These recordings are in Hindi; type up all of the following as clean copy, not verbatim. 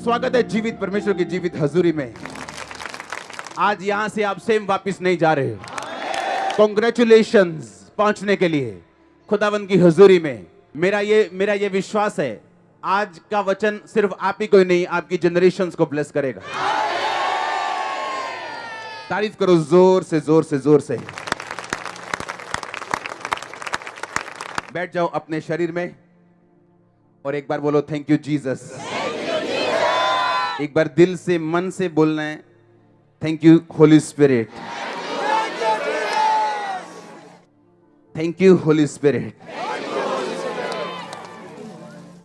स्वागत है जीवित परमेश्वर की जीवित हजूरी में। आज यहां से आप सेम वापस नहीं जा रहे हो। कॉन्ग्रेचुलेशंस पहुंचने के लिए खुदावंद की हजूरी में। मेरा ये विश्वास है आज का वचन सिर्फ आप ही को ही नहीं, आपकी जनरेशंस को ब्लेस करेगा। तारीफ करो जोर से जोर से जोर से। बैठ जाओ अपने शरीर में और एक बार बोलो थैंक यू जीसस। एक बार दिल से मन से बोलना है thank you Holi spirit. Thank you Holi spirit,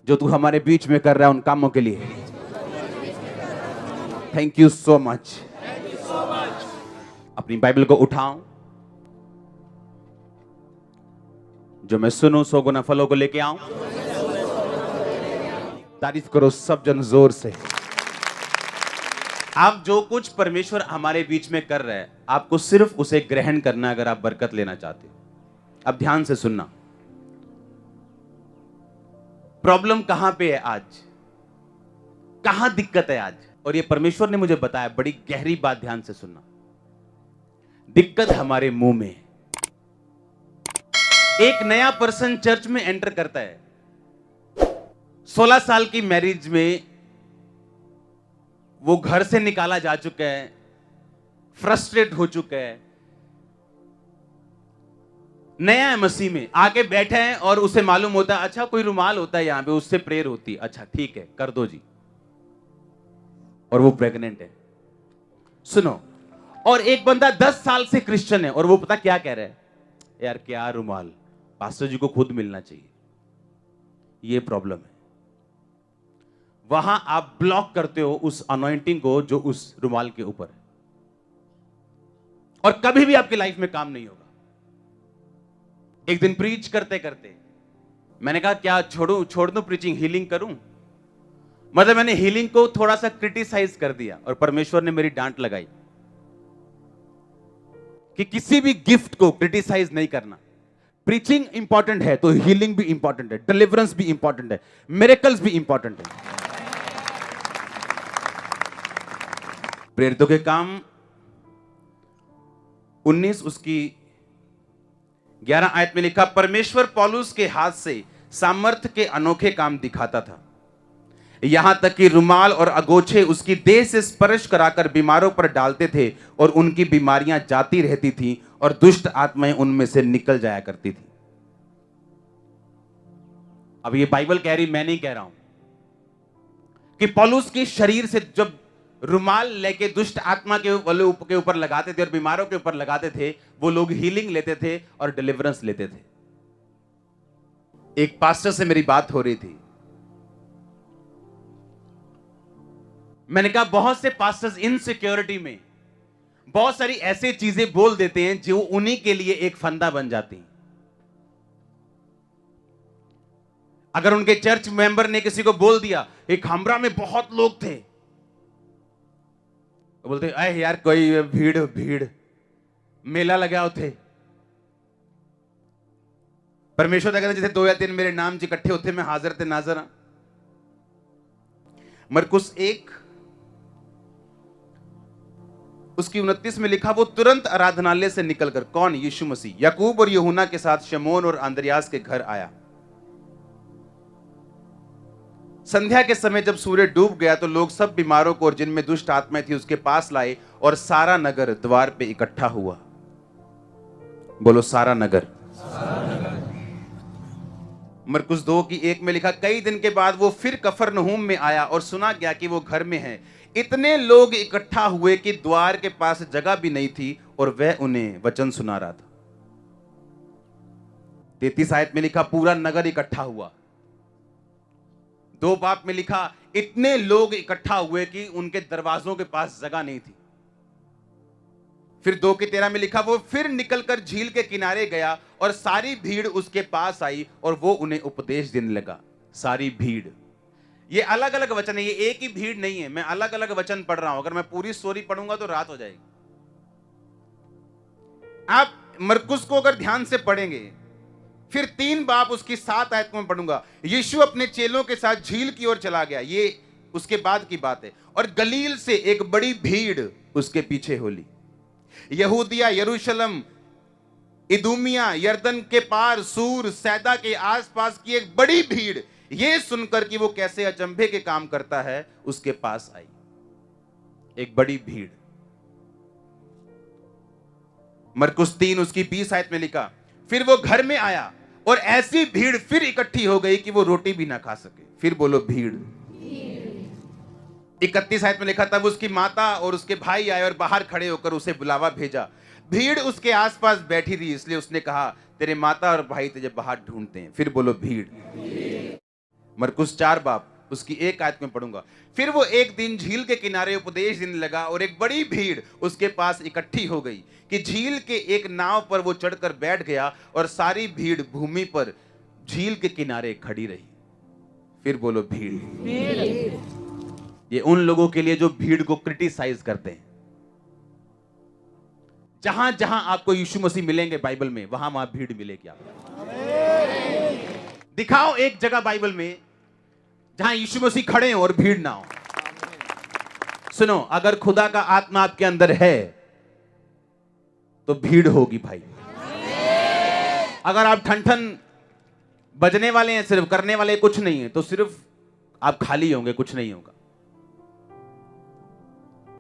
जो तू हमारे बीच में कर रहा है उन कामों के लिए। Thank you so much. अपनी बाइबल को उठाओ, जो मैं सुनूं सो गुना फलों को लेके आऊं। तारीफ करो सब जन जोर से। आप जो कुछ परमेश्वर हमारे बीच में कर रहे हैं, आपको सिर्फ उसे ग्रहण करना अगर आप बरकत लेना चाहते हो। अब ध्यान से सुनना। प्रॉब्लम कहां पे है आज, कहां दिक्कत है आज, और ये परमेश्वर ने मुझे बताया। बड़ी गहरी बात, ध्यान से सुनना। दिक्कत हमारे मुंह में। एक नया पर्सन चर्च में एंटर करता है, 16 साल की मैरिज में वो घर से निकाला जा चुका है, फ्रस्ट्रेट हो चुका है, नया है मसीह में, आके बैठे हैं और उसे मालूम होता है अच्छा कोई रुमाल होता है यहां पे, उससे प्रेयर होती है, अच्छा ठीक है कर दो जी। और वो प्रेग्नेंट है। सुनो, और एक बंदा 10 साल से क्रिश्चियन है और वो पता क्या कह रहा है, यार क्या रुमाल, पास्टर जी को खुद मिलना चाहिए। ये प्रॉब्लम है। वहां आप ब्लॉक करते हो उस अनॉइंटिंग को जो उस रुमाल के ऊपर है, और कभी भी आपकी लाइफ में काम नहीं होगा। एक दिन प्रीच करते करते मैंने कहा क्या छोड़ दूं प्रीचिंग, हीलिंग करूं। मतलब मैंने हीलिंग को थोड़ा सा क्रिटिसाइज कर दिया और परमेश्वर ने मेरी डांट लगाई कि किसी भी गिफ्ट को क्रिटिसाइज नहीं करना। प्रीचिंग इंपॉर्टेंट है तो हीलिंग भी इंपॉर्टेंट है, डिलीवरेंस भी इंपॉर्टेंट है, मिरेकल्स भी इंपॉर्टेंट है। प्रेरितों के काम 19 उसकी 11 आयत में लिखा, परमेश्वर पौलुस के हाथ से सामर्थ्य के अनोखे काम दिखाता था, यहां तक कि रुमाल और अगोछे उसकी देह से स्पर्श कराकर बीमारों पर डालते थे और उनकी बीमारियां जाती रहती थीं और दुष्ट आत्माएं उनमें से निकल जाया करती थी। अब ये बाइबल कह रही, मैं नहीं कह रहा हूं, कि पौलुस के शरीर से जब रुमाल लेके दुष्ट आत्मा के ऊपर लगाते थे और बीमारों के ऊपर लगाते थे, वो लोग हीलिंग लेते थे और डिलीवरेंस लेते थे। एक पास्टर से मेरी बात हो रही थी, मैंने कहा बहुत से पास्टर्स इनसिक्योरिटी में बहुत सारी ऐसी चीजें बोल देते हैं जो उन्हीं के लिए एक फंदा बन जाती हैं। अगर उनके चर्च मेंबर ने किसी को बोल दिया एक खमरा में बहुत लोग थे, तो बोलते अरे यार कोई भीड़ मेला लगा थे। परमेश्वर कहते जैसे 2 या 3 मेरे नाम इकट्ठे होते मैं हाजिर थे नाजर। मरकुस 1 उसकी 29 में लिखा, वो तुरंत आराधनालय से निकलकर, कौन, यीशु मसीह, याकूब और यूहन्ना के साथ शमौन और अंद्रयास के घर आया। संध्या के समय जब सूर्य डूब गया तो लोग सब बीमारों को और जिनमें दुष्ट आत्माएं थी उसके पास लाए और सारा नगर द्वार पे इकट्ठा हुआ। बोलो सारा नगर। मरकुस 2 की 1 में लिखा, कई दिन के बाद वो फिर कफरनहूम में आया और सुना गया कि वो घर में है। इतने लोग इकट्ठा हुए कि द्वार के पास जगह भी नहीं थी और वह उन्हें वचन सुना रहा था। 33 आयत में लिखा, पूरा नगर इकट्ठा हुआ। 2 बाब में लिखा, इतने लोग इकट्ठा हुए कि उनके दरवाजों के पास जगह नहीं थी। फिर 2 की 13 में लिखा, वो फिर निकलकर झील के किनारे गया और सारी भीड़ उसके पास आई और वो उन्हें उपदेश देने लगा। सारी भीड़, ये अलग अलग वचन है, ये एक ही भीड़ नहीं है, मैं अलग अलग वचन पढ़ रहा हूं। अगर मैं पूरी स्टोरी पढ़ूंगा तो रात हो जाएगी। आप मरकुस को अगर ध्यान से पढ़ेंगे, फिर 3 बाब उसकी 7 आयत में पढ़ूंगा। यीशु अपने चेलों के साथ झील की ओर चला गया। ये उसके बाद की बात है। और गलील से एक बड़ी भीड़ उसके पीछे हो ली। यहूदिया, यरूशलेम, इदुमिया, यरदन के पार, सूर, सैदा के आसपास की एक बड़ी भीड़ यह सुनकर कि वो कैसे अचंभे के काम करता है, उसके पास आई। एक बड़ी भीड़। मरकुस 3 उसकी 20 आयत में लिखा, फिर वो घर में आया और ऐसी भीड़ फिर इकट्ठी हो गई कि वो रोटी भी ना खा सके। फिर बोलो भीड़। 31 आयत में लिखा, तब उसकी माता और उसके भाई आए और बाहर खड़े होकर उसे बुलावा भेजा। भीड़ उसके आसपास बैठी थी, इसलिए उसने कहा, तेरे माता और भाई तुझे बाहर ढूंढते हैं। फिर बोलो भीड़। मरकुस 4 बाब उसकी 1 आयत में पढ़ूंगा। फिर वो एक दिन झील के किनारे उपदेश देने लगा और एक बड़ी भीड़ उसके पास इकट्ठी हो गई कि झील के एक नाव पर वो चढ़कर बैठ गया और सारी भीड़ भूमि पर झील के किनारे खड़ी रही। फिर बोलो भीड़। ये उन लोगों के लिए जो भीड़ को क्रिटिसाइज करते हैं। जहां जहां आपको यीशु मसीह मिलेंगे बाइबल में, वहां वहां भीड़ मिलेगी आपको। दिखाओ एक जगह बाइबल में जहां यीशु मसीह खड़े हो और भीड़ ना हो। सुनो, अगर खुदा का आत्मा आपके अंदर है तो भीड़ होगी भाई। अगर आप ठन ठन बजने वाले हैं, सिर्फ करने वाले कुछ नहीं है, तो सिर्फ आप खाली होंगे, कुछ नहीं होगा।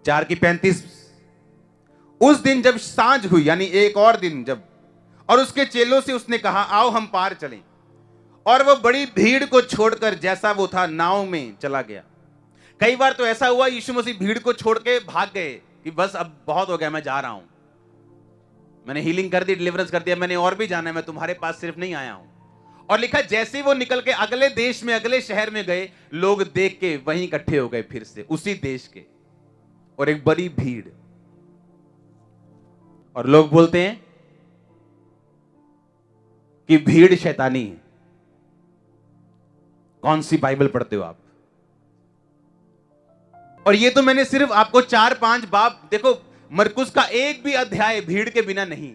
4:35 उस दिन जब सांझ हुई, यानी एक और दिन जब, और उसके चेलों से उसने कहा, आओ हम पार चलें। और वो बड़ी भीड़ को छोड़कर जैसा वो था नाव में चला गया। कई बार तो ऐसा हुआ यीशु मसीह भीड़ को छोड़ के भाग गए कि बस अब बहुत हो गया, मैं जा रहा हूं, मैंने हीलिंग कर दी, डिलीवरेंस कर दिया, मैंने और भी जाना है, मैं तुम्हारे पास सिर्फ नहीं आया हूं। और लिखा, जैसे वो निकल के अगले देश में, अगले शहर में गए, लोग देख के वहीं इकट्ठे हो गए फिर से उसी देश के, और एक बड़ी भीड़। और लोग बोलते हैं कि भीड़ शैतानी है। कौन सी बाइबल पढ़ते हो आप? और ये तो मैंने सिर्फ आपको 4-5 बाब, देखो मरकुस का एक भी अध्याय भीड़ के बिना नहीं।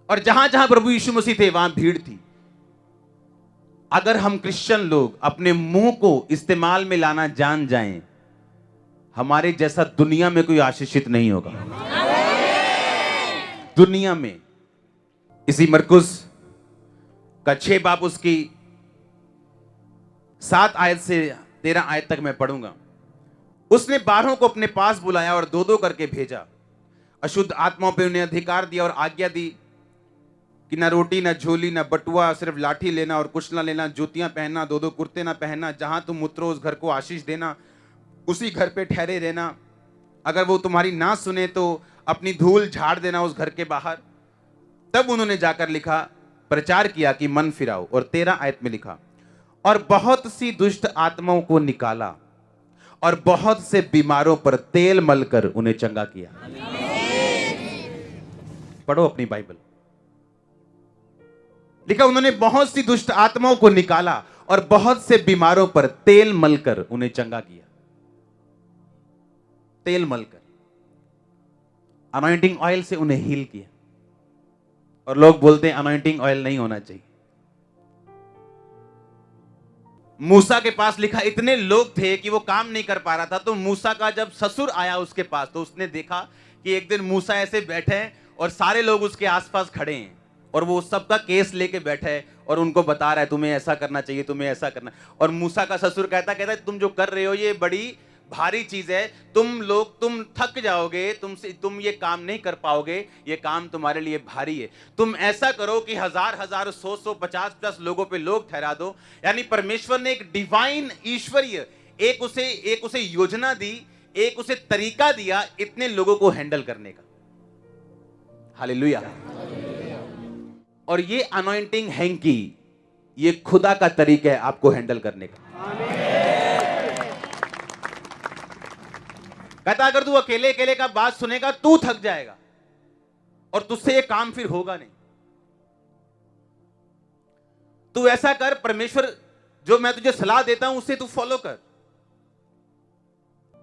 और जहां जहां प्रभु यीशु मसीह थे वहां भीड़ थी। अगर हम क्रिश्चियन लोग अपने मुंह को इस्तेमाल में लाना जान जाएं, हमारे जैसा दुनिया में कोई आशीषित नहीं होगा। दुनिया में। इसी मरकुस का 6 बाब उसकी 7 आयत से 13 आयत तक मैं पढ़ूंगा। उसने 12 को अपने पास बुलाया और 2-2 करके भेजा। अशुद्ध आत्माओं पे उन्हें अधिकार दिया और आज्ञा दी कि ना रोटी, ना झोली, ना बटुआ, सिर्फ लाठी लेना और कुछ ना लेना, जूतियां पहनना, 2-2 कुर्ते ना पहनना। जहां तुम उतरो उस घर को आशीष देना, उसी घर पे ठहरे रहना। अगर वो तुम्हारी ना सुने तो अपनी धूल झाड़ देना उस घर के बाहर। तब उन्होंने जाकर लिखा, प्रचार किया कि मन फिराओ। और 13 आयत में लिखा, और बहुत सी दुष्ट आत्माओं को निकाला और बहुत से बीमारों पर तेल मलकर उन्हें चंगा किया। पढ़ो अपनी बाइबल। लिखा, उन्होंने बहुत सी दुष्ट आत्माओं को निकाला और बहुत से बीमारों पर तेल मलकर उन्हें चंगा किया। तेल मलकर, अनॉइंटिंग ऑयल से उन्हें हील किया। और लोग बोलते हैं अनॉइंटिंग ऑयल नहीं होना चाहिए। मूसा के पास लिखा, इतने लोग थे कि वो काम नहीं कर पा रहा था। तो मूसा का जब ससुर आया उसके पास, तो उसने देखा कि एक दिन मूसा ऐसे बैठे हैं और सारे लोग उसके आसपास खड़े हैं और वो सबका केस लेके बैठा है और उनको बता रहा है, तुम्हें ऐसा करना चाहिए, तुम्हें ऐसा करना। और मूसा का ससुर कहता है, तुम जो कर रहे हो ये बड़ी भारी चीज है, तुम थक जाओगे, तुम ये काम नहीं कर पाओगे, ये काम तुम्हारे लिए भारी है। तुम ऐसा करो कि 1000, 100, 50 लोगों पे लोग ठहरा दो। यानी परमेश्वर ने एक डिवाइन, ईश्वरीय एक उसे योजना दी, एक उसे तरीका दिया इतने लोगों को हैंडल करने का। हालेलुया। और ये अनॉइंटिंग हैंकी, ये खुदा का तरीका है आपको हैंडल करने का। कहता, अगर तू अकेले अकेले का बात सुनेगा तू थक जाएगा और तुझसे ये काम फिर होगा नहीं। तू ऐसा कर, परमेश्वर जो मैं तुझे सलाह देता हूं उसे तू फॉलो कर।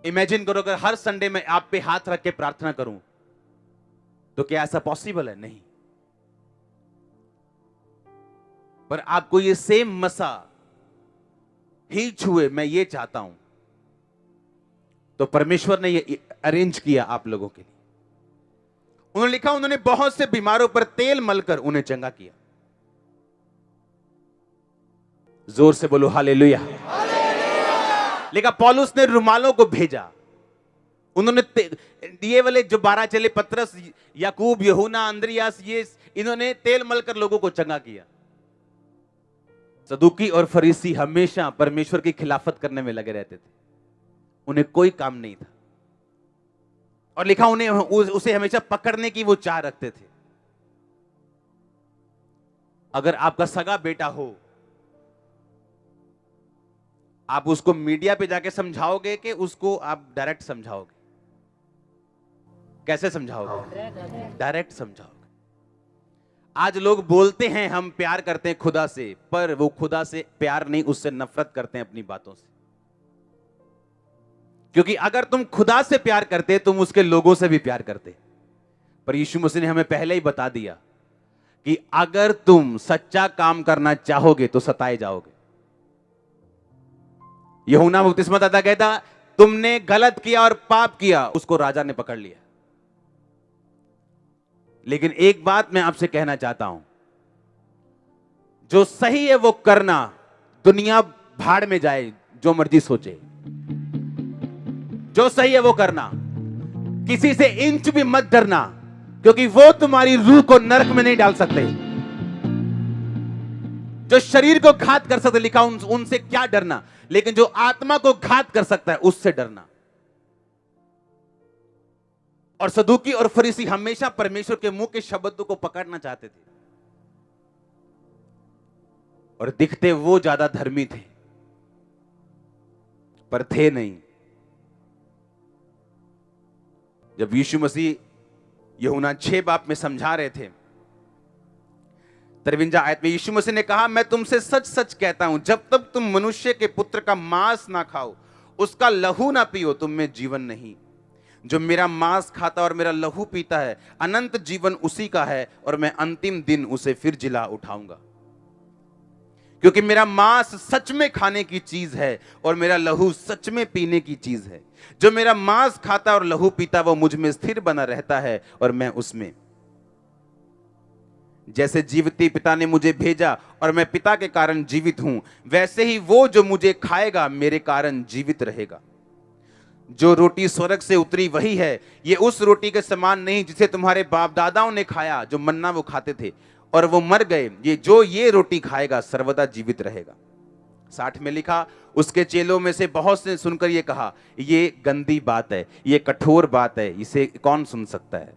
इमेजिन करो अगर हर संडे में आप पे हाथ रख के प्रार्थना करूं, तो क्या ऐसा पॉसिबल है? नहीं। पर आपको ये सेम मसा ही छुए, मैं ये चाहता हूं। तो परमेश्वर ने ये अरेंज किया आप लोगों के लिए। उन्होंने लिखा, उन्होंने बहुत से बीमारों पर तेल मलकर उन्हें चंगा किया। जोर से बोलो हालेलुया। लिखा, पौलुस ने रुमालों को भेजा। उन्होंने ये वाले जो 12 चेले, पतरस, याकूब, यूहन्ना, अंद्रियास, ये इन्होंने तेल मलकर लोगों को चंगा किया। सदूकी और फरीसी हमेशा परमेश्वर की खिलाफत करने में लगे रहते थे, उन्हें कोई काम नहीं था। और लिखा, उन्हें उसे हमेशा पकड़ने की वो चाह रखते थे। अगर आपका सगा बेटा हो, आप उसको मीडिया पे जाके समझाओगे कि उसको आप डायरेक्ट समझाओगे? कैसे समझाओगे? डायरेक्ट समझाओगे। आज लोग बोलते हैं हम प्यार करते हैं खुदा से, पर वो खुदा से प्यार नहीं, उससे नफरत करते हैं अपनी बातों से। क्योंकि अगर तुम खुदा से प्यार करते, तुम उसके लोगों से भी प्यार करते। पर यीशु मसीह ने हमें पहले ही बता दिया कि अगर तुम सच्चा काम करना चाहोगे तो सताए जाओगे। यूहन्ना बपतिस्मादाता कहता, तुमने गलत किया और पाप किया, उसको राजा ने पकड़ लिया। लेकिन एक बात मैं आपसे कहना चाहता हूं, जो सही है वो करना, दुनिया भाड़ में जाए, जो मर्जी सोचे। जो सही है वो करना, किसी से इंच भी मत डरना, क्योंकि वो तुम्हारी रूह को नरक में नहीं डाल सकते। जो शरीर को घात कर सकते, लिखा उनसे क्या डरना, लेकिन जो आत्मा को घात कर सकता है उससे डरना। और सदूकी और फरीसी हमेशा परमेश्वर के मुंह के शब्दों को पकड़ना चाहते थे, और दिखते वो ज्यादा धर्मी थे, पर थे नहीं। जब यीशु मसीह यूहन्ना 6 बाब में समझा रहे थे, 53 आयत में यीशु मसीह ने कहा, मैं तुमसे सच सच कहता हूं, जब तक तुम मनुष्य के पुत्र का मांस ना खाओ, उसका लहू ना पियो, तुम में जीवन नहीं। जो मेरा मांस खाता और मेरा लहू पीता है, अनंत जीवन उसी का है, और मैं अंतिम दिन उसे फिर जिला उठाऊंगा। क्योंकि मेरा मांस सच में खाने की चीज है और मेरा लहू सच में पीने की चीज है। जो मेरा मांस खाता और लहू पीता, वो मुझ में स्थिर बना रहता है और मैं उसमें। जैसे जीवित पिता ने मुझे भेजा और मैं पिता के कारण जीवित हूं, वैसे ही वो जो मुझे खाएगा मेरे कारण जीवित रहेगा। जो रोटी स्वर्ग से उतरी वही है, ये उस रोटी के समान नहीं जिसे तुम्हारे बाप दादाओं ने खाया, जो मन्ना वो खाते थे और वो मर गए। ये रोटी खाएगा सर्वदा जीवित रहेगा। 60 में लिखा, उसके चेलों में से बहुत से सुनकर ये कहा, ये गंदी बात है, ये कठोर बात है, इसे कौन सुन सकता है।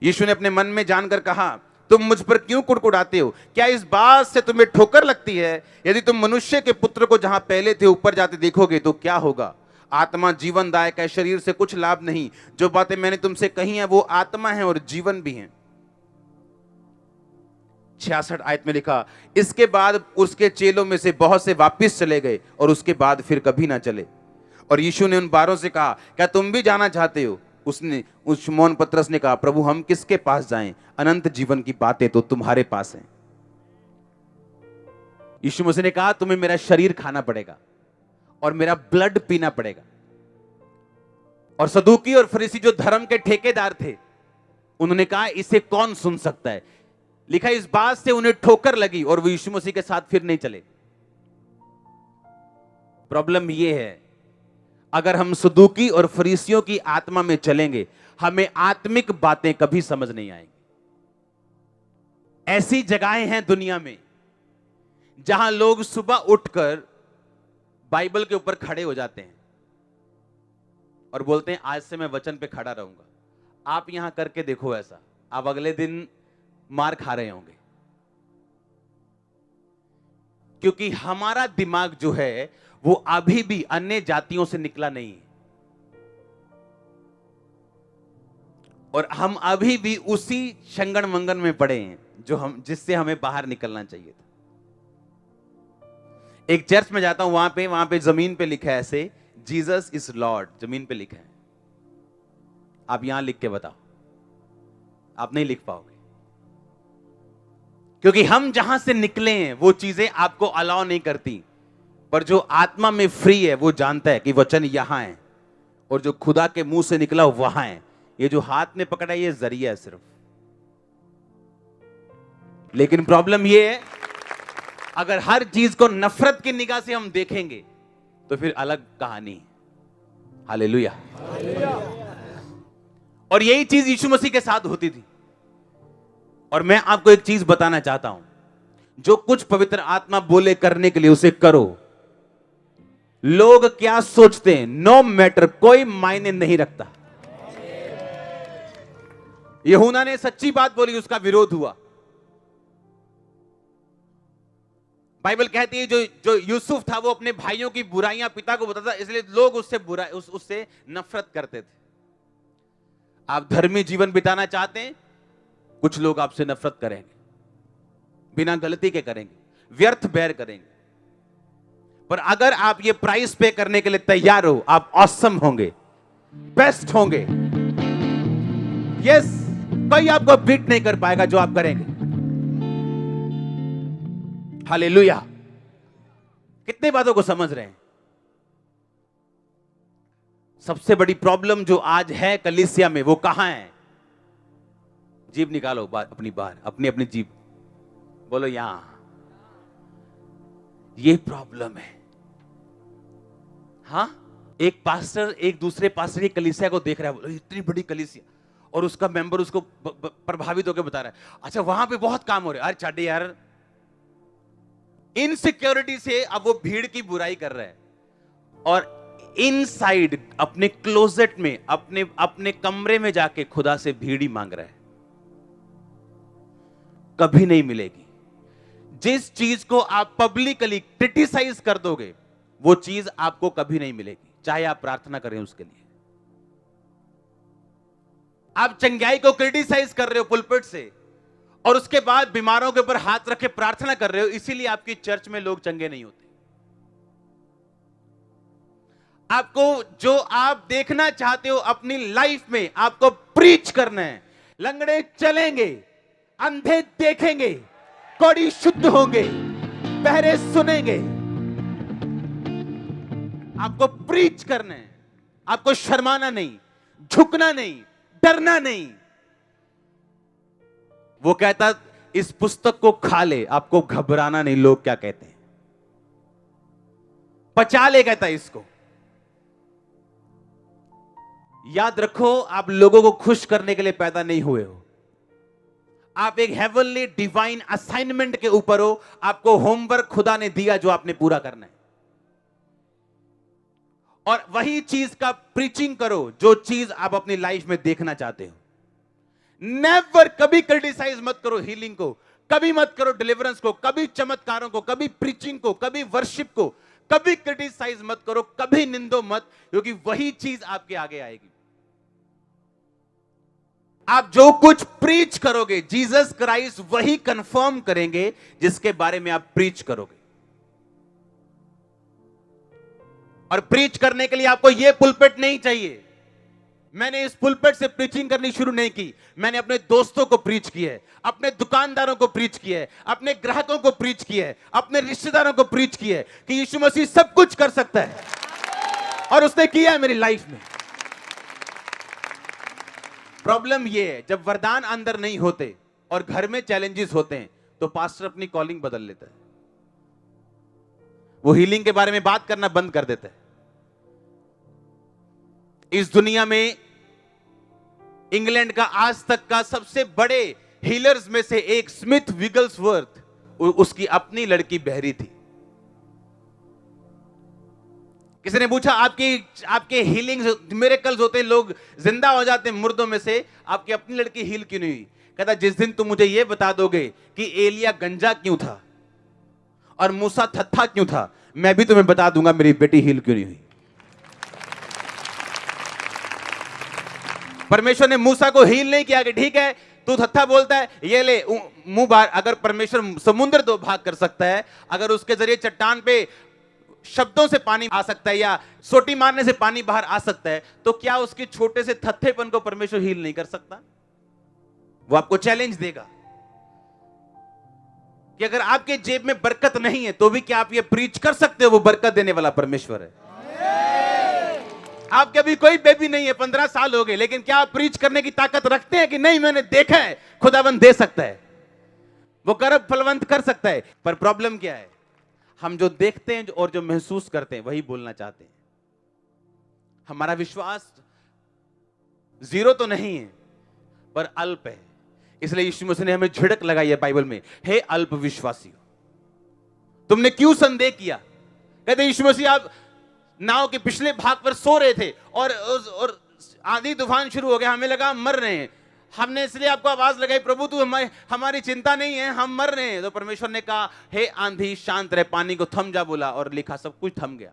यीशु ने अपने मन में जानकर कहा, तुम मुझ पर क्यों कुड़कुड़ाते हो? क्या इस बात से तुम्हें ठोकर लगती है? यदि तुम मनुष्य के पुत्र को जहां पहले थे ऊपर जाते देखोगे तो क्या होगा? आत्मा जीवनदायक है, शरीर से कुछ लाभ नहीं। जो बातें मैंने तुमसे कही हैं वो आत्मा है और जीवन भी है। 66 आयत में लिखा, इसके बाद उसके चेलों में से बहुत से वापस चले गए और उसके बाद फिर कभी ना चले। और यीशु ने उन 12 से कहा, क्या तुम भी जाना चाहते हो? उस शमौन पतरस ने कहा, प्रभु हम किसके पास जाएं? अनंत जीवन की बातें तो तुम्हारे पास हैं। यीशु मसीह ने कहा, तुम्हें मेरा शरीर खाना पड़ेगा और मेरा ब्लड पीना पड़ेगा। और सदूकी और फरीसी जो धर्म के ठेकेदार थे, उन्होंने कहा इसे कौन सुन सकता है। लिखा, इस बात से उन्हें ठोकर लगी और वो यीशु मसीह के साथ फिर नहीं चले। प्रॉब्लम यह है, अगर हम सदूकी और फरीसियों की आत्मा में चलेंगे, हमें आत्मिक बातें कभी समझ नहीं आएंगी। ऐसी जगहें हैं दुनिया में जहां लोग सुबह उठकर बाइबल के ऊपर खड़े हो जाते हैं और बोलते हैं आज से मैं वचन पे खड़ा रहूंगा। आप यहां करके देखो ऐसा, आप अगले दिन मार खा रहे होंगे। क्योंकि हमारा दिमाग जो है वो अभी भी अन्य जातियों से निकला नहीं है, और हम अभी भी उसी शंगन मंगन में पड़े हैं जिससे हमें बाहर निकलना चाहिए था। एक चर्च में जाता हूं, वहां पे जमीन पे लिखा है ऐसे, जीसस इज लॉर्ड, जमीन पे लिखा है। आप यहां लिख के बताओ, आप नहीं लिख पाओगे, क्योंकि हम जहां से निकले हैं वो चीजें आपको अलाउ नहीं करती। पर जो आत्मा में फ्री है वो जानता है कि वचन यहां है और जो खुदा के मुंह से निकला वहां है। ये जो हाथ में पकड़ा है ये जरिया है सिर्फ। लेकिन प्रॉब्लम ये है, अगर हर चीज को नफरत की निगाह से हम देखेंगे तो फिर अलग कहानी है। हालेलुया। और यही चीज यीशु मसीह के साथ होती थी। और मैं आपको एक चीज बताना चाहता हूं, जो कुछ पवित्र आत्मा बोले करने के लिए उसे करो। लोग क्या सोचते हैं नो मैटर, कोई मायने नहीं रखता। यूहन्ना ने सच्ची बात बोली, उसका विरोध हुआ। बाइबल कहती है जो यूसुफ था वो अपने भाइयों की बुराइयां पिता को बताता, इसलिए लोग उससे नफरत करते थे। आप धर्मी जीवन बिताना चाहते हैं, कुछ लोग आपसे नफरत करेंगे, बिना गलती के करेंगे, व्यर्थ बैर करेंगे। पर अगर आप ये प्राइस पे करने के लिए तैयार हो, आप ऑसम होंगे, बेस्ट होंगे। यस, कोई आपको बीट नहीं कर पाएगा जो आप करेंगे। हालेलुया। कितने बातों को समझ रहे हैं? सबसे बड़ी प्रॉब्लम जो आज है कलीसिया में वो कहां है? जीभ निकालो अपनी बाहर, अपनी अपनी जीभ बोलो यहां। ये प्रॉब्लम है। हाँ, एक पास्टर एक दूसरे पास्टर की कलीसिया को देख रहा है, बोलो इतनी बड़ी कलीसिया, और उसका मेंबर उसको प्रभावित होकर बता रहा है, अच्छा वहां पे बहुत काम हो रहा है। अरे छाड़े यार, इनसिक्योरिटी से अब वो भीड़ की बुराई कर रहा है और इनसाइड अपने क्लोजेट में अपने कमरे में जाके खुदा से भीड़ ही मांग रहा है। कभी नहीं मिलेगी। जिस चीज को आप पब्लिकली क्रिटिसाइज कर दोगे वो चीज आपको कभी नहीं मिलेगी, चाहे आप प्रार्थना करें उसके लिए। आप चंगाई को क्रिटिसाइज कर रहे हो पुलपिट से और उसके बाद बीमारों के ऊपर हाथ रख के प्रार्थना कर रहे हो, इसीलिए आपकी चर्च में लोग चंगे नहीं होते। आपको जो आप देखना चाहते हो अपनी लाइफ में, आपको प्रीच करना है। लंगड़े चलेंगे, अंधे देखेंगे, कोढ़ी शुद्ध होंगे, बहरे सुनेंगे। आपको प्रीच करना है, आपको शर्माना नहीं, झुकना नहीं, डरना नहीं। वो कहता इस पुस्तक को खा ले, आपको घबराना नहीं लोग क्या कहते हैं, पचा ले, कहता इसको। याद रखो, आप लोगों को खुश करने के लिए पैदा नहीं हुए हो। आप एक हेवनली डिवाइन असाइनमेंट के ऊपर हो। आपको होमवर्क खुदा ने दिया जो आपने पूरा करना है, और वही चीज का प्रीचिंग करो जो चीज आप अपनी लाइफ में देखना चाहते हो। नेवर, कभी क्रिटिसाइज मत करो हीलिंग को, कभी मत करो डिलीवरेंस को, कभी चमत्कारों को, कभी प्रीचिंग को, कभी वर्शिप को, कभी क्रिटिसाइज मत करो, कभी निंदो मत, क्योंकि वही चीज आपके आगे आएगी। आप जो कुछ प्रीच करोगे जीसस क्राइस्ट वही कंफर्म करेंगे जिसके बारे में आप प्रीच करोगे। और प्रीच करने के लिए आपको यह पुलपिट नहीं चाहिए। मैंने इस पुलपिट से प्रीचिंग करनी शुरू नहीं की, मैंने अपने दोस्तों को प्रीच किया है, अपने दुकानदारों को प्रीच किया है, अपने ग्राहकों को प्रीच किया है, अपने रिश्तेदारों को प्रीच किया है कि यीशु मसीह सब कुछ कर सकता है, और उसने किया है मेरी लाइफ में। प्रॉब्लम यह है, जब वरदान अंदर नहीं होते और घर में चैलेंजेस होते हैं तो पास्टर अपनी कॉलिंग बदल लेता है। वो हीलिंग के बारे में बात करना बंद कर देता है। इस दुनिया में इंग्लैंड का आज तक का सबसे बड़े हीलर्स में से एक स्मिथ विगल्सवर्थ, उसकी अपनी लड़की बहरी थी। किसी ने पूछा आपके हीलिंग मिरेकल्स होते हैं, लोग जिंदा हो जाते हैं मुर्दों में से, आपकी अपनी लड़की हील क्यों नहीं हुई? कहता जिस दिन तुम मुझे यह बता दोगे कि एलिया गंजा क्यों था और मूसा थत्था क्यों था, मैं भी तुम्हें बता दूंगा मेरी बेटी हील क्यों नहीं हुई। परमेश्वर ने मूसा को हील नहीं किया कि ठीक है तू थत्था बोलता है, ये ले मुंह बाहर। अगर परमेश्वर समुद्र दो भाग कर सकता है, अगर उसके जरिए चट्टान पे शब्दों से पानी आ सकता है या सोटी मारने से पानी बाहर आ सकता है, तो क्या उसके छोटे से थत्थेपन को परमेश्वर हील नहीं कर सकता? वो आपको चैलेंज देगा कि अगर आपके जेब में बरकत नहीं है तो भी क्या आप ये प्रीच कर सकते हो वो बरकत देने वाला परमेश्वर है? आपके अभी कोई बेबी नहीं है, 15 साल हो गए, लेकिन क्या आप प्रीच करने की ताकत रखते हैं कि नहीं मैंने देखा है खुदावंद दे सकता है, वो गर्भ फलवंत कर सकता है? पर प्रॉब्लम क्या है, हम जो देखते हैं और जो महसूस करते हैं वही बोलना चाहते हैं। हमारा विश्वास जीरो तो नहीं है पर अल्प है। इसलिए यीशु मसीह ने हमें झिड़क लगाई है बाइबल में, हे अल्प विश्वासियों तुमने क्यों संदेह किया। कहते यीशु मसीह आप नाव के पिछले भाग पर सो रहे थे और आंधी तूफान शुरू हो गया, हमें लगा हम मर रहे हैं, हमने इसलिए आपको आवाज लगाई प्रभु तू हमारी चिंता नहीं है, हम मर रहे हैं। तो परमेश्वर ने कहा हे आंधी शांत रहे, पानी को थम जा बोला और लिखा सब कुछ थम गया।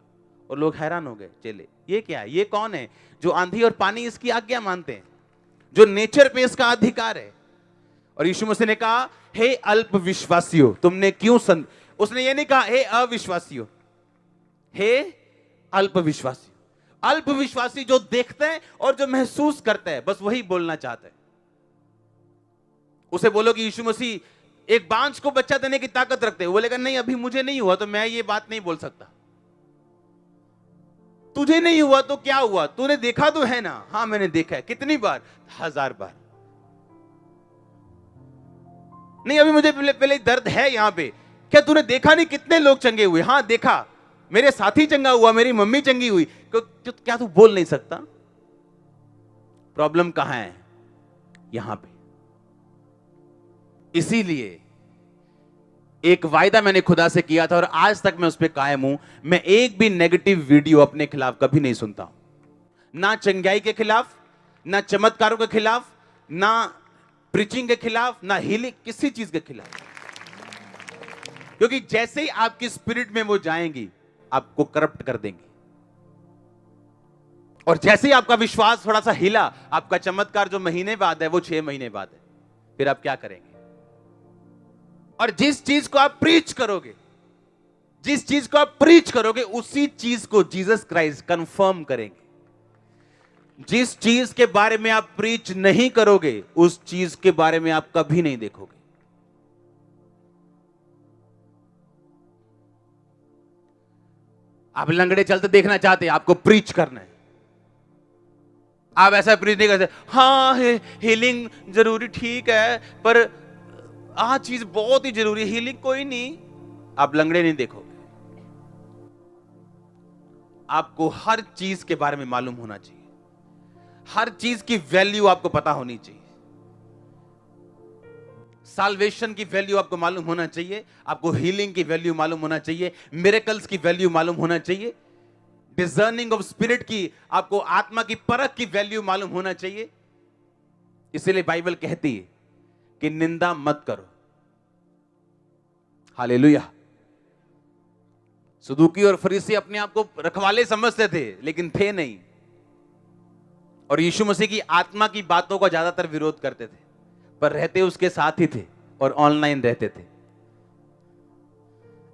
और लोग हैरान हो गए, चले ये क्या है, ये कौन है जो आंधी और पानी इसकी आज्ञा मानते हैं, जो नेचर पे इसका अधिकार है। और यीशु मसीह ने कहा हे अल्प विश्वासियों तुमने क्यों उसने ये नहीं कहा हे अविश्वासियों, हे अल्प विश्वासी। अल्प विश्वासी जो देखते हैं और जो महसूस करते हैं बस वही बोलना चाहते हैं। उसे बोलो कि यीशु मसीह एक बांझ को बच्चा देने की ताकत रखते हैं, वो बोलेगा नहीं अभी मुझे नहीं हुआ तो मैं ये बात नहीं बोल सकता। तुझे नहीं हुआ तो क्या हुआ, तूने देखा तो है ना। हाँ मैंने देखा है, कितनी बार, 1000 बार। नहीं अभी मुझे पहले दर्द है यहां पे, क्या तूने देखा नहीं कितने लोग चंगे हुए। हाँ देखा, मेरे साथी चंगा हुआ, मेरी मम्मी चंगी हुई, क्या तू बोल नहीं सकता। प्रॉब्लम कहां है, यहां पे। इसीलिए एक वायदा मैंने खुदा से किया था और आज तक मैं उस पर कायम हूं, मैं एक भी नेगेटिव वीडियो अपने खिलाफ कभी नहीं सुनता हूं। ना चंगाई के खिलाफ, ना चमत्कारों के खिलाफ, ना प्रीचिंग के खिलाफ, ना हीलिंग, किसी चीज के खिलाफ। क्योंकि जैसे ही आपकी स्पिरिट में वो जाएंगी आपको करप्ट कर देंगी। और जैसे ही आपका विश्वास थोड़ा सा हिला, आपका चमत्कार जो महीने बाद है वो 6 महीने बाद है, फिर आप क्या करेंगे। और जिस चीज को आप प्रीच करोगे, जिस चीज को आप प्रीच करोगे उसी चीज को जीसस क्राइस्ट कंफर्म करेंगे। जिस चीज के बारे में आप प्रीच नहीं करोगे उस चीज के बारे में आप कभी नहीं देखोगे। आप लंगड़े चलते देखना चाहते हैं, आपको प्रीच करना है। आप ऐसा प्रीच नहीं करते, हाँ हीलिंग जरूरी ठीक है पर आ चीज बहुत ही जरूरी है, हीलिंग कोई नहीं। आप लंगड़े नहीं देखोगे। आपको हर चीज के बारे में मालूम होना चाहिए, हर चीज की वैल्यू आपको पता होनी चाहिए। साल्वेशन की वैल्यू आपको मालूम होना चाहिए, आपको हीलिंग की वैल्यू मालूम होना चाहिए, मिरेकल्स की वैल्यू मालूम होना चाहिए, डिजर्निंग ऑफ स्पिरिट की, आपको आत्मा की परख की वैल्यू मालूम होना चाहिए। इसलिए बाइबल कहती है कि निंदा मत करो। हालेलुया। सदूकी और फरीसी अपने आप को रखवाले समझते थे लेकिन थे नहीं, और यीशु मसीह की आत्मा की बातों का ज्यादातर विरोध करते थे, पर रहते उसके साथ ही थे और ऑनलाइन रहते थे।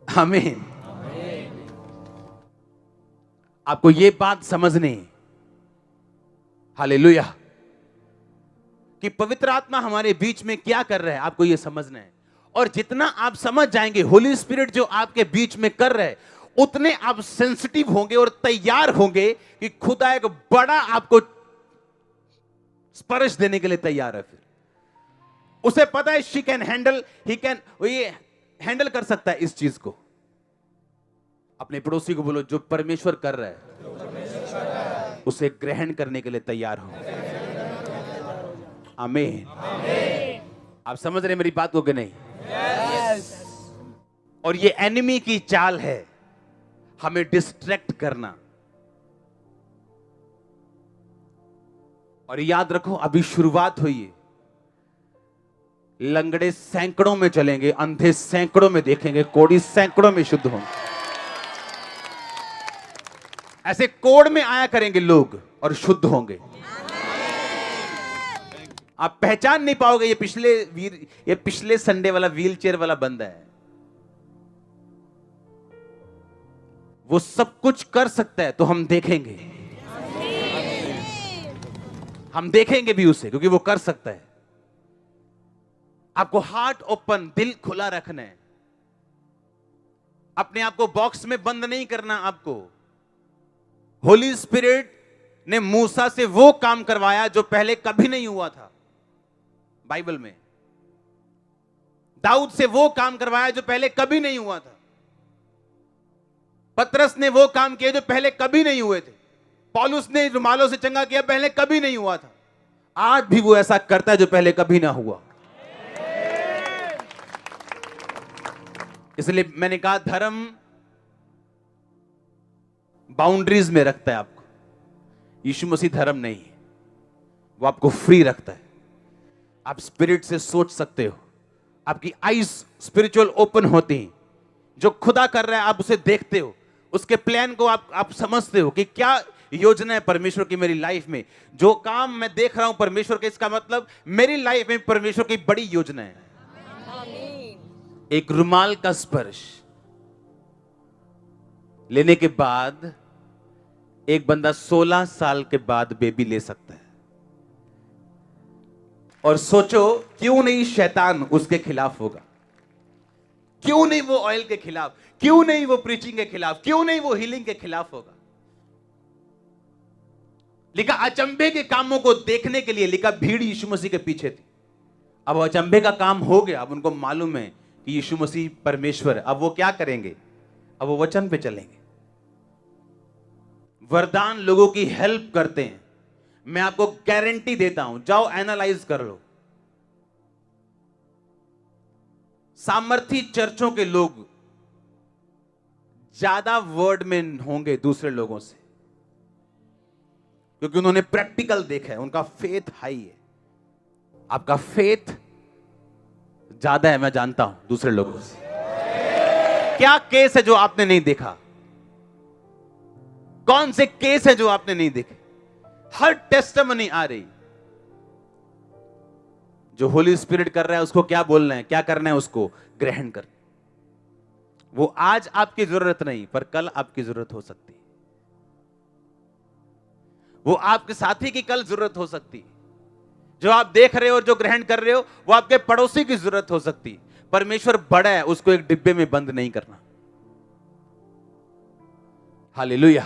आमीन। आपको यह बात समझनी है, हालेलुया, कि पवित्र आत्मा हमारे बीच में क्या कर रहा है, आपको यह समझना है। और जितना आप समझ जाएंगे होली स्पिरिट जो आपके बीच में कर रहा है, उतने आप सेंसिटिव होंगे और तैयार होंगे कि खुदा एक बड़ा आपको स्पर्श देने के लिए तैयार है। फिर उसे पता है she can handle, he can, ये हैंडल कर सकता है इस चीज को। अपने पड़ोसी को बोलो जो परमेश्वर कर रहा है उसे ग्रहण करने के लिए तैयार हो। आमीन। आप समझ रहे मेरी बात को कि नहीं? और ये एनिमी की चाल है, हमें डिस्ट्रैक्ट करना। और याद रखो अभी शुरुआत हुई है। लंगड़े सैकड़ों में चलेंगे, अंधे सैकड़ों में देखेंगे, कोढ़ी सैकड़ों में शुद्ध होंगे। ऐसे कोड़ में आया करेंगे लोग और शुद्ध होंगे। आप पहचान नहीं पाओगे ये पिछले संडे वाला व्हील चेयर वाला बंदा है। वो सब कुछ कर सकता है तो हम देखेंगे, हम देखेंगे भी उसे, क्योंकि वो कर सकता है। आपको हार्ट ओपन, दिल खुला रखना है। अपने आप को बॉक्स में बंद नहीं करना आपको। होली स्पिरिट ने मूसा से वो काम करवाया जो पहले कभी नहीं हुआ था बाइबल में। दाऊद से वो काम करवाया जो पहले कभी नहीं हुआ था। पतरस ने वो काम किए जो पहले कभी नहीं हुए थे। पौलुस ने रुमालों से चंगा किया, पहले कभी नहीं हुआ था। आज भी वो ऐसा करता है जो पहले कभी ना हुआ। इसलिए मैंने कहा धर्म बाउंड्रीज में रखता है आपको। यीशु मसीह धर्म नहीं है, वो आपको फ्री रखता है। आप स्पिरिट से सोच सकते हो, आपकी आईज स्पिरिचुअल ओपन होती हैं। जो खुदा कर रहा है आप उसे देखते हो, उसके प्लान को आप समझते हो कि क्या योजना है परमेश्वर की मेरी लाइफ में। जो काम मैं देख रहा हूं परमेश्वर के, इसका मतलब मेरी लाइफ में परमेश्वर की बड़ी योजना है। एक रुमाल का स्पर्श लेने के बाद एक बंदा 16 साल के बाद बेबी ले सकता है। और सोचो क्यों नहीं शैतान उसके खिलाफ होगा, क्यों नहीं वो ऑयल के खिलाफ, क्यों नहीं वो प्रीचिंग के खिलाफ, क्यों नहीं वो हीलिंग के खिलाफ होगा। लिखा अचंभे के कामों को देखने के लिए, लिखा भीड़ यीशु मसीह के पीछे थी। अब अचंभे का काम हो गया, अब उनको मालूम है कि यीशु मसीह परमेश्वर है। अब वो क्या करेंगे, अब वो वचन पे चलेंगे। वरदान लोगों की हेल्प करते हैं। मैं आपको गारंटी देता हूं, जाओ एनालाइज कर लो। सामर्थी चर्चों के लोग ज्यादा वर्ड में होंगे दूसरे लोगों से, क्योंकि उन्होंने प्रैक्टिकल देखा है, उनका फेथ हाई है। आपका फेथ ज्यादा है, मैं जानता हूं दूसरे लोगों से। क्या केस है जो आपने नहीं देखा? कौन से केस है जो आपने नहीं देखे? हर टेस्टिमनी आ रही। जो होली स्पिरिट कर रहा है उसको क्या बोलना है, क्या करना है, उसको ग्रहण कर। वो आज आपकी जरूरत नहीं, पर कल आपकी जरूरत हो सकती है। वो आपके साथी की कल जरूरत हो सकती है। जो आप देख रहे हो और जो ग्रहण कर रहे हो, वो आपके पड़ोसी की जरूरत हो सकती है। परमेश्वर बड़ा है, उसको एक डिब्बे में बंद नहीं करना। हालेलुया।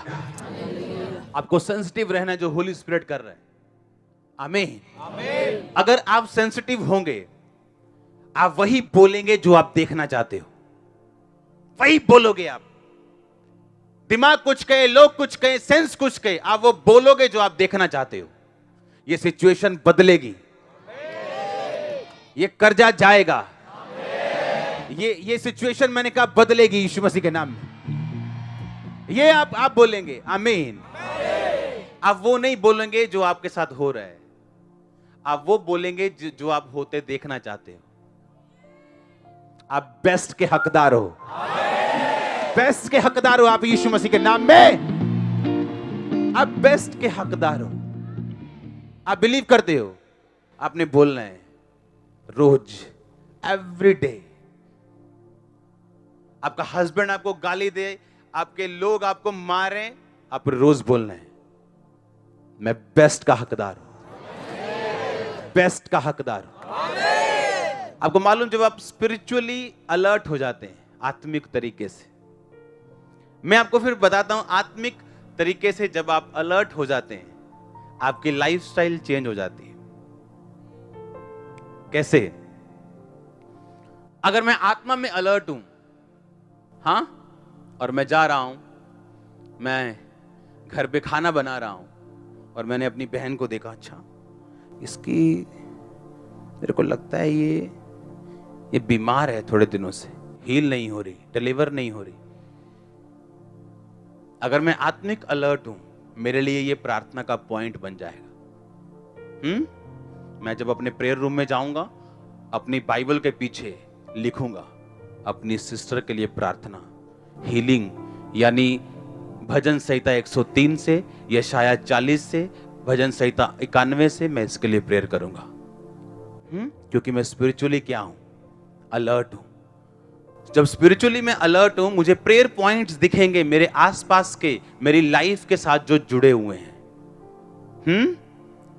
आपको सेंसिटिव रहना है जो होली स्पिरिट कर रहा है। आमीन। अगर आप सेंसिटिव होंगे, आप वही बोलेंगे जो आप देखना चाहते हो, वही बोलोगे आप। दिमाग कुछ कहे, लोग कुछ कहे, सेंस कुछ कहे, आप वो बोलोगे जो आप देखना चाहते हो। ये सिचुएशन बदलेगी, ये कर्जा जाएगा, ये सिचुएशन मैंने कहा बदलेगी यीशु मसीह के नाम में। ये आप बोलेंगे। आमीन। आप वो नहीं बोलेंगे जो आपके साथ हो रहा है, आप वो बोलेंगे जो आप होते देखना चाहते हो। आप बेस्ट के हकदार हो, बेस्ट के हकदार हो आप यीशु मसीह के नाम में। आप बेस्ट के हकदार हो। आप बिलीव करते हो, आपने बोलना है रोज, एवरी डे। आपका हस्बैंड आपको गाली दे, आपके लोग आपको मारें, आप रोज बोलना है मैं बेस्ट का हकदार हूं, बेस्ट का हकदार हूं। आपको मालूम, जब आप स्पिरिचुअली अलर्ट हो जाते हैं आत्मिक तरीके से, मैं आपको फिर बताता हूं, आत्मिक तरीके से जब आप अलर्ट हो जाते हैं, आपकी लाइफस्टाइल चेंज हो जाती है। कैसे? अगर मैं आत्मा में अलर्ट हूं, हां, और मैं जा रहा हूं, मैं घर पे खाना बना रहा हूं, और मैंने अपनी बहन को देखा, अच्छा इसकी, मेरे को लगता है ये बीमार है थोड़े दिनों से, हील नहीं हो रही, डिलीवर नहीं हो रही। अगर मैं आत्मिक अलर्ट हूं, मेरे लिए ये प्रार्थना का पॉइंट बन जाएगा। मैं जब अपने प्रेयर रूम में जाऊंगा, अपनी बाइबल के पीछे लिखूंगा अपनी सिस्टर के लिए प्रार्थना, हीलिंग, यानी भजन संहिता 103 से, यशाया 40 से, भजन संहिता 91 से मैं इसके लिए प्रेयर करूंगा। क्योंकि मैं स्पिरिचुअली क्या हूं? अलर्ट हूं। जब स्पिरिचुअली मैं अलर्ट हूं, मुझे प्रेयर पॉइंट्स दिखेंगे मेरे आसपास के, मेरी लाइफ के साथ जो जुड़े हुए हैं।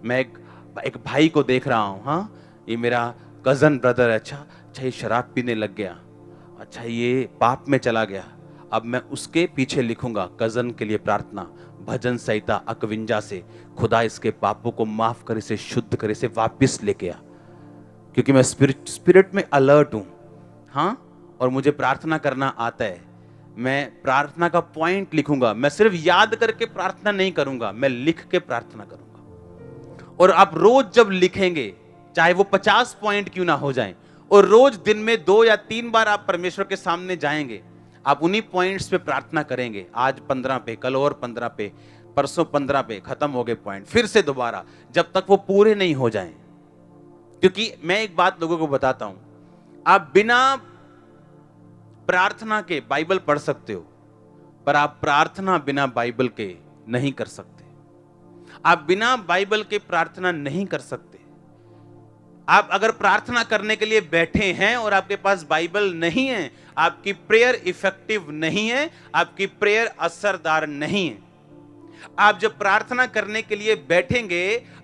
मैं एक भाई को देख रहा हूं, हाँ ये मेरा कजन ब्रदर है, अच्छा ये शराब पीने लग गया, अच्छा ये पाप में चला गया, अब मैं उसके पीछे लिखूंगा कजन के लिए प्रार्थना, भजन संहिता 51 से, खुदा इसके पापों को माफ कर, इसे शुद्ध कर, इसे वापस लेके आ, क्योंकि मैं स्पिरिट में अलर्ट हूं। हाँ, और मुझे प्रार्थना करना आता है। मैं प्रार्थना का पॉइंट लिखूंगा, मैं सिर्फ याद करके प्रार्थना नहीं करूंगा, मैं लिख के प्रार्थना करूंगा। और आप रोज जब लिखेंगे, चाहे वो 50 पॉइंट क्यों ना हो जाएं, और रोज दिन में 2 या 3 बार आप परमेश्वर के सामने जाएंगे, आप उन्हीं पॉइंट्स पे प्रार्थना करेंगे। आज 15 पे, कल और 15 पे, परसों 15 पे, खत्म हो गए पॉइंट, फिर से दोबारा, जब तक वो पूरे नहीं हो जाएं। क्योंकि मैं एक बात लोगों को बताता हूं, आप बिना प्रार्थना के बाइबल पढ़ सकते हो, पर आप प्रार्थना बिना बाइबल के नहीं कर सकते। आप बिना बाइबल के प्रार्थना नहीं कर सकते। आप अगर प्रार्थना करने के लिए बैठे हैं और आपके पास बाइबल नहीं है, आपकी प्रेयर इफेक्टिव नहीं है, आपकी प्रेयर असरदार नहीं है। आप जब प्रार्थना करने के लिए बैठेंगे,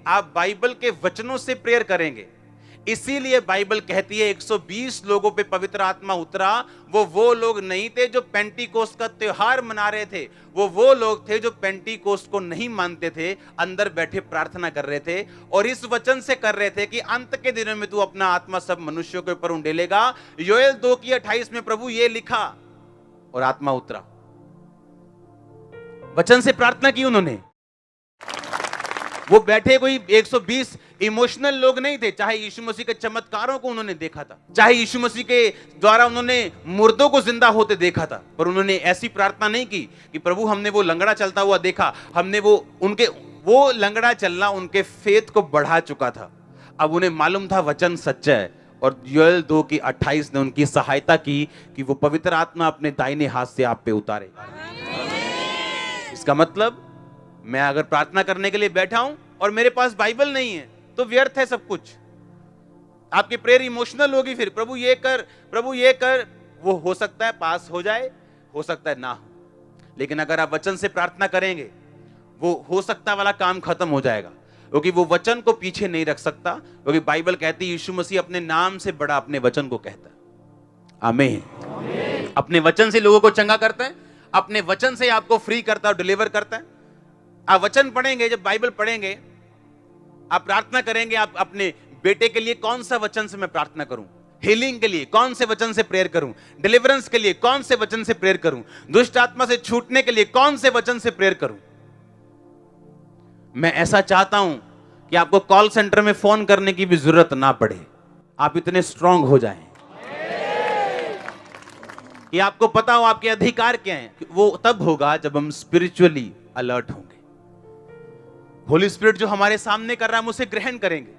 आप बाइबल के वचनों से प्रेयर करेंगे। इसीलिए बाइबल कहती है 120 लोगों पे पवित्र आत्मा उतरा। वो लोग नहीं थे जो पेंटिकोस्ट का त्योहार मना रहे थे, वो लोग थे जो पेंटिकोस्ट को नहीं मानते थे, अंदर बैठे प्रार्थना कर रहे थे और इस वचन से कर रहे थे कि अंत के दिनों में तू अपना आत्मा सब मनुष्यों के ऊपर उंडेलेगा। योएल 2:28 में प्रभु ये लिखा और आत्मा उतरा। वचन से प्रार्थना की उन्होंने। वो बैठे कोई 120 इमोशनल लोग नहीं थे। चाहे यीशु मसीह के चमत्कारों को उन्होंने देखा था, चाहे यीशु मसीह के द्वारा उन्होंने मुर्दों को जिंदा होते देखा था, पर उन्होंने ऐसी प्रार्थना नहीं की कि प्रभु हमने वो लंगड़ा चलता हुआ देखा, हमने वो लंगड़ा चलना उनके फेथ को बढ़ा चुका था। अब उन्हें मालूम था वचन सच्चा है और योएल 2:28 ने उनकी सहायता की कि वो पवित्र आत्मा अपने दाहिने हाथ से आप पे उतारे। इसका मतलब मैं अगर प्रार्थना करने के लिए बैठा हूं और मेरे पास बाइबल नहीं है तो व्यर्थ है सब कुछ। आपकी प्रेयर इमोशनल होगी, फिर प्रभु ये कर, प्रभु ये कर। वो हो सकता है पास हो जाए, हो सकता है ना हो, लेकिन अगर आप वचन से प्रार्थना करेंगे, वो हो सकता वाला काम खत्म हो जाएगा, क्योंकि वो वचन को पीछे नहीं रख सकता। क्योंकि बाइबल कहती है यीशु मसीह अपने नाम से बड़ा अपने वचन को कहता है। आमीन। अपने वचन से लोगों को चंगा करता है, अपने वचन से आपको फ्री करता है और डिलीवर करता है। आप वचन पढ़ेंगे, जब बाइबल पढ़ेंगे, आप प्रार्थना करेंगे, आप अपने बेटे के लिए कौन सा वचन से मैं प्रार्थना करूं, हीलिंग के लिए कौन से वचन से प्रेयर करूं, डिलीवरेंस के लिए कौन से वचन से प्रेयर करूं, दुष्ट आत्मा से छूटने के लिए कौन से वचन से प्रेयर करूं। मैं ऐसा चाहता हूं कि आपको कॉल सेंटर में फोन करने की भी जरूरत ना पड़े, आप इतने स्ट्रांग हो जाएं कि आपको पता हो आपके अधिकार क्या हैं। वो तब होगा जब हम स्पिरिचुअली अलर्ट होंगे। होली स्पिरिट जो हमारे सामने कर रहा है, हम उसे ग्रहण करेंगे।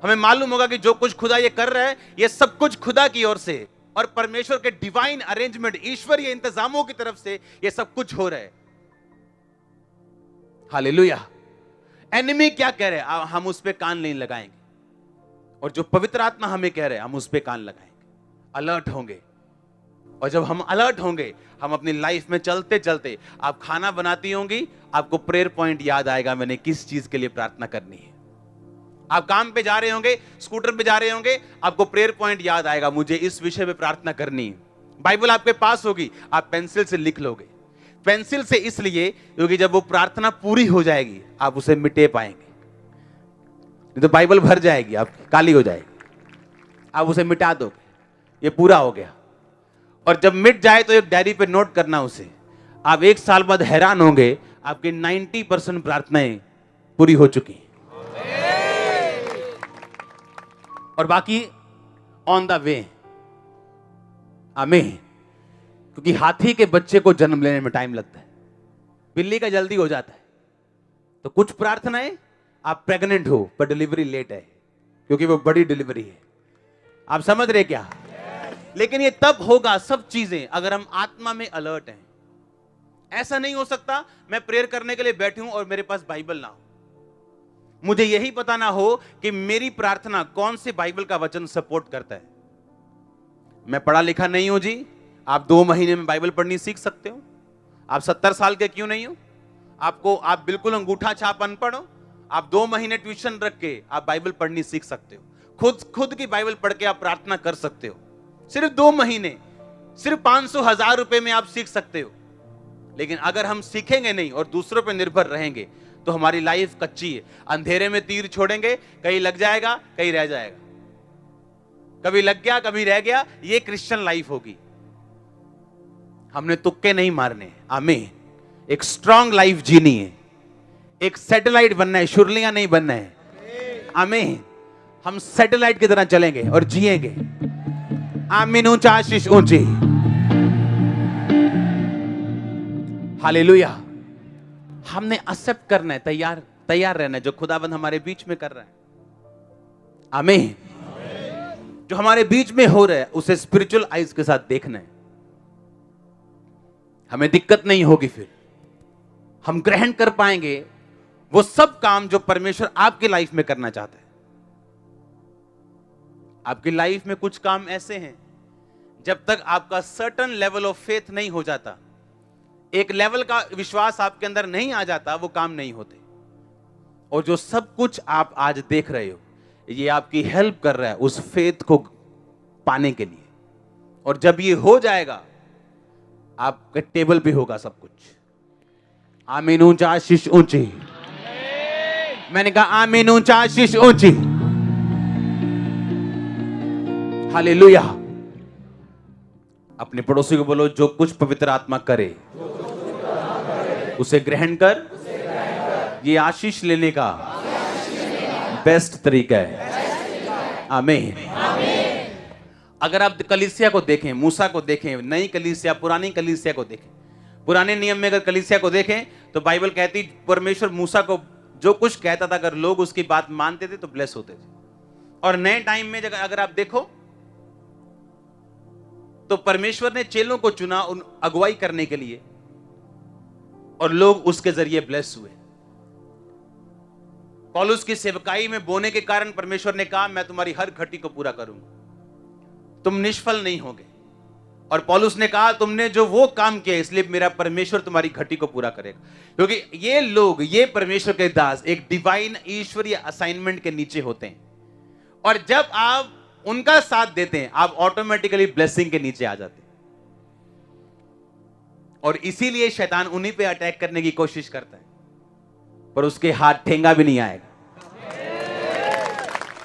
हमें मालूम होगा कि जो कुछ खुदा ये कर रहा है, ये सब कुछ खुदा की ओर से और परमेश्वर के डिवाइन अरेंजमेंट, ईश्वरीय इंतजामों की तरफ से ये सब कुछ हो रहा है। हालेलुया। एनिमी क्या कह रहे हैं, हम उस पर कान नहीं लगाएंगे, और जो पवित्र आत्मा हमें कह रहे हैं, हम उस पर कान लगाएंगे, अलर्ट होंगे। और जब हम अलर्ट होंगे, हम अपनी लाइफ में चलते चलते, आप खाना बनाती होंगी, आपको प्रेयर पॉइंट याद आएगा, मैंने किस चीज के लिए प्रार्थना करनी है। आप काम पे जा रहे होंगे, स्कूटर पे जा रहे होंगे, आपको प्रेयर पॉइंट याद आएगा, मुझे इस विषय पे प्रार्थना करनी है। बाइबल आपके पास होगी, आप पेंसिल से लिख लोगे। पेंसिल से इसलिए क्योंकि जब वो प्रार्थना पूरी हो जाएगी, आप उसे मिटे पाएंगे, नहीं तो बाइबल भर जाएगी, आप काली हो जाएगी। आप उसे मिटा दोगे, ये पूरा हो गया। और जब मिट जाए तो एक डायरी पे नोट करना उसे। आप 1 साल बाद हैरान होंगे, आपके 90% प्रार्थनाएं पूरी हो चुकी और बाकी ऑन द वे। आमीन। क्योंकि हाथी के बच्चे को जन्म लेने में टाइम लगता है, बिल्ली का जल्दी हो जाता है। तो कुछ प्रार्थनाएं आप प्रेग्नेंट हो पर डिलीवरी लेट है, क्योंकि वो बड़ी डिलीवरी है। आप समझ रहे क्या? लेकिन ये तब होगा सब चीजें अगर हम आत्मा में अलर्ट हैं। ऐसा नहीं हो सकता मैं प्रेयर करने के लिए बैठूं और मेरे पास बाइबल ना हो, मुझे यही पता ना हो कि मेरी प्रार्थना कौन से बाइबल का वचन सपोर्ट करता है। मैं पढ़ा लिखा नहीं हूं जी, आप 2 महीने में बाइबल पढ़नी सीख सकते हो। आप 70 साल के क्यों नहीं हो, आप बिल्कुल अंगूठा छाप अनपढ़ हो, आप 2 महीने ट्यूशन रख के आप बाइबल पढ़नी सीख सकते हो। खुद की बाइबल पढ़ के आप प्रार्थना कर सकते हो, सिर्फ 2 महीने। सिर्फ 500,000 रुपए में आप सीख सकते हो, लेकिन अगर हम सीखेंगे नहीं और दूसरों पे निर्भर रहेंगे तो हमारी लाइफ कच्ची है। अंधेरे में तीर छोड़ेंगे, कहीं लग जाएगा कहीं रह जाएगा, कभी लग गया कभी रह गया। ये क्रिश्चियन लाइफ होगी। हमने तुक्के नहीं मारने, आमीन। एक स्ट्रांग लाइफ जीनी है, एक सैटेलाइट बनना है, शुरलियां नहीं बनना है, आमीन। हम सैटेलाइट की तरह चलेंगे और जिएंगे, आमीन। ऊंचा आशीष ऊंची, हालेलुया। हमने एक्सेप्ट करना है, तैयार रहना है जो खुदाबंद हमारे बीच में कर रहा है, आमीन। जो हमारे बीच में हो रहा है उसे स्पिरिचुअल आइज के साथ देखना है। हमें दिक्कत नहीं होगी, फिर हम ग्रहण कर पाएंगे वो सब काम जो परमेश्वर आपकी लाइफ में करना चाहता है। आपकी लाइफ में कुछ काम ऐसे हैं, जब तक आपका सर्टेन लेवल ऑफ फेथ नहीं हो जाता, एक लेवल का विश्वास आपके अंदर नहीं आ जाता, वो काम नहीं होते। और जो सब कुछ आप आज देख रहे हो, ये आपकी हेल्प कर रहा है उस फेथ को पाने के लिए। और जब ये हो जाएगा, आपके टेबल पे होगा सब कुछ, आमीन। ऊंचा आशीष ऊंची, मैंने कहा आमीन। ऊंचा आशीष ऊंची, हालेलुया। अपने पड़ोसी को बोलो, जो कुछ पवित्र आत्मा करे उसे ग्रहण कर, ये आशीष लेने का बेस्ट तरीका है, आमीन। अगर आप कलीसिया को देखें, मूसा को देखें, नई कलीसिया पुरानी कलीसिया को देखें, पुराने नियम में अगर कलीसिया को देखें तो बाइबल कहती परमेश्वर मूसा को जो कुछ कहता था, अगर लोग उसकी बात मानते थे तो ब्लेस होते थे। और नए टाइम में अगर आप देखो तो परमेश्वर ने चेलों को चुना उन अगुवाई करने के लिए, और लोग उसके जरिए ब्लेस हुए। पौलुस की सेवकाई में बोने के कारण परमेश्वर ने कहा, मैं तुम्हारी हर घटी को पूरा करूंगा, तुम निष्फल नहीं होगे। और पौलुस ने कहा, तुमने जो वो काम किया इसलिए मेरा परमेश्वर तुम्हारी घटी को पूरा करेगा। क्योंकि ये लोग, ये परमेश्वर के दास एक डिवाइन ईश्वरीय असाइनमेंट के नीचे होते हैं, और जब आप उनका साथ देते हैं आप ऑटोमेटिकली ब्लेसिंग के नीचे आ जाते हैं। और इसीलिए शैतान उन्हीं पे अटैक करने की कोशिश करता है, पर उसके हाथ ठेंगा भी नहीं आएगा,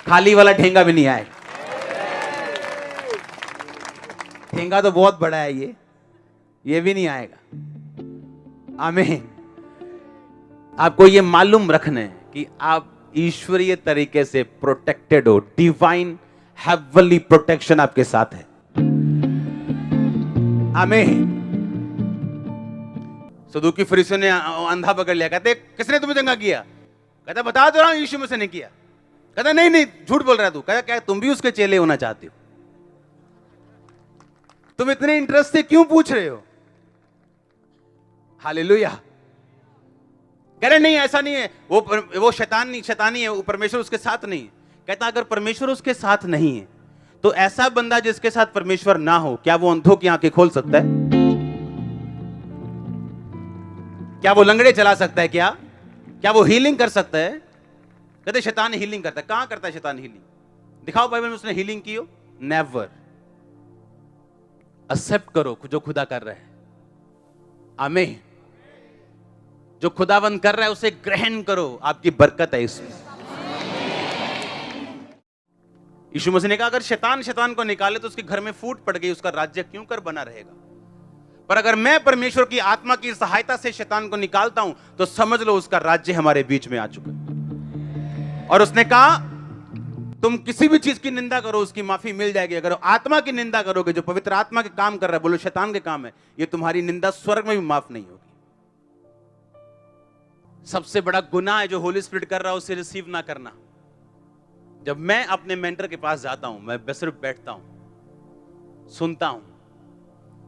खाली वाला ठेंगा भी नहीं आएगा। ठेंगा तो बहुत बड़ा है, ये भी नहीं आएगा, आमीन। आपको ये मालूम रखना है कि आप ईश्वरीय तरीके से प्रोटेक्टेड हो, डिवाइन हेवनली प्रोटेक्शन आपके साथ है, आमीन। सदूकी फरीसियों ने अंधा पकड़ लिया, कहते किसने तुम्हें चंगा किया? कहता बता दो रहा हूं, यीशु मसीह ने किया। कहता नहीं झूठ बोल रहा है तू। कहता क्या तुम भी उसके चेले होना चाहते हो? तुम इतने इंटरेस्ट से क्यों पूछ रहे हो? हालेलुया। कह रहे नहीं ऐसा नहीं है, वो शैतानी है, वो परमेश्वर उसके साथ नहीं है। कहता अगर परमेश्वर उसके साथ नहीं है तो ऐसा बंदा जिसके साथ परमेश्वर ना हो, क्या वो अंधों की आंखें खोल सकता है? क्या वो लंगड़े चला सकता है? क्या वो हीलिंग कर सकता है? कहते शैतान हीलिंग करता है। कहां करता है शैतान हीलिंग? दिखाओ बाइबल में उसने हीलिंग की हो। नेवर। एक्सेप्ट करो जो खुदा कर रहा है, आमीन। जो खुदावंद कर रहा है उसे ग्रहण करो, आपकी बरकत है इसमें। यीशु मसीह ने कहा अगर शैतान को निकाले तो उसके घर में फूट पड़ गई, उसका राज्य क्यों कर बना रहेगा? पर अगर मैं परमेश्वर की आत्मा की सहायता से शैतान को निकालता हूं तो समझ लो उसका राज्य हमारे बीच में आ चुका है। और उसने कहा तुम किसी भी चीज की निंदा करो उसकी माफी मिल जाएगी। अगर आत्मा की निंदा करोगे, जो पवित्र आत्मा के काम कर रहा है, बोलो शैतान के काम है, ये तुम्हारी निंदा स्वर्ग में भी माफ नहीं होगी। सबसे बड़ा गुनाह है जो होली स्पिरिट कर रहा है उसे रिसीव ना करना। जब मैं अपने मेंटर के पास जाता हूं, मैं सिर्फ बैठता हूं, सुनता हूं।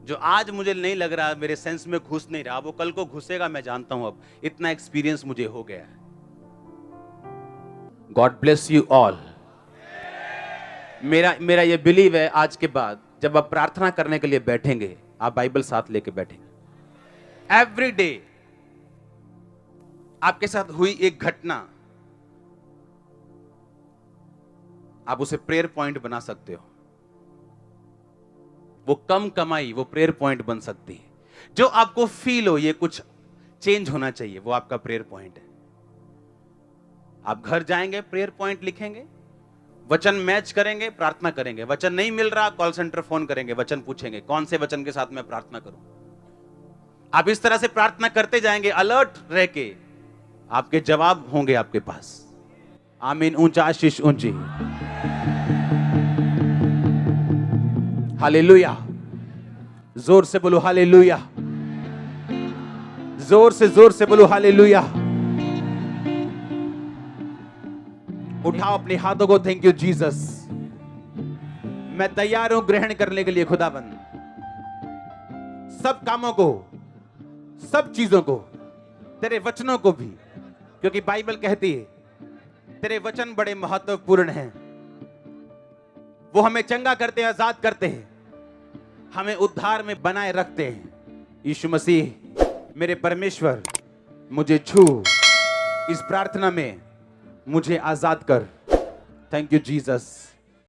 जो आज मुझे नहीं लग रहा, मेरे सेंस में घुस नहीं रहा, वो कल को घुसेगा, मैं जानता हूं। अब इतना एक्सपीरियंस मुझे हो गया है। God bless you all. मेरा ये बिलीव है, आज के बाद जब आप प्रार्थना करने के लिए बैठेंगे, आप बाइबल साथ लेके बैठेंगे। एवरी डे आपके साथ हुई एक घटना आप उसे प्रेयर पॉइंट बना सकते हो। वो कम कमाई वो प्रेयर पॉइंट बन सकती है। जो आपको फील हो ये कुछ चेंज होना चाहिए, वो आपका प्रेयर पॉइंट है। आप घर जाएंगे, प्रेयर पॉइंट लिखेंगे, वचन मैच करेंगे, प्रार्थना करेंगे। वचन नहीं मिल रहा, कॉल सेंटर फोन करेंगे, वचन पूछेंगे कौन से वचन के साथ मैं प्रार्थना करूं। आप इस तरह से प्रार्थना करते जाएंगे, अलर्ट रह के, आपके जवाब होंगे आपके पास। आमीन। ऊंचा आशीष ऊंची। हालेलुया। जोर से बोलो हालेलुया। जोर से बोलो हालेलुया। उठाओ अपने हाथों को। Thank you Jesus. मैं तैयार हूं ग्रहण करने के लिए खुदाबंद, सब कामों को, सब चीजों को, तेरे वचनों को भी, क्योंकि बाइबल कहती है तेरे वचन बड़े महत्वपूर्ण हैं। वो हमें चंगा करते हैं, आजाद करते हैं, हमें उद्धार में बनाए रखते हैं। यीशु मसीह मेरे परमेश्वर, मुझे छू, इस प्रार्थना में मुझे आजाद कर। Thank you Jesus.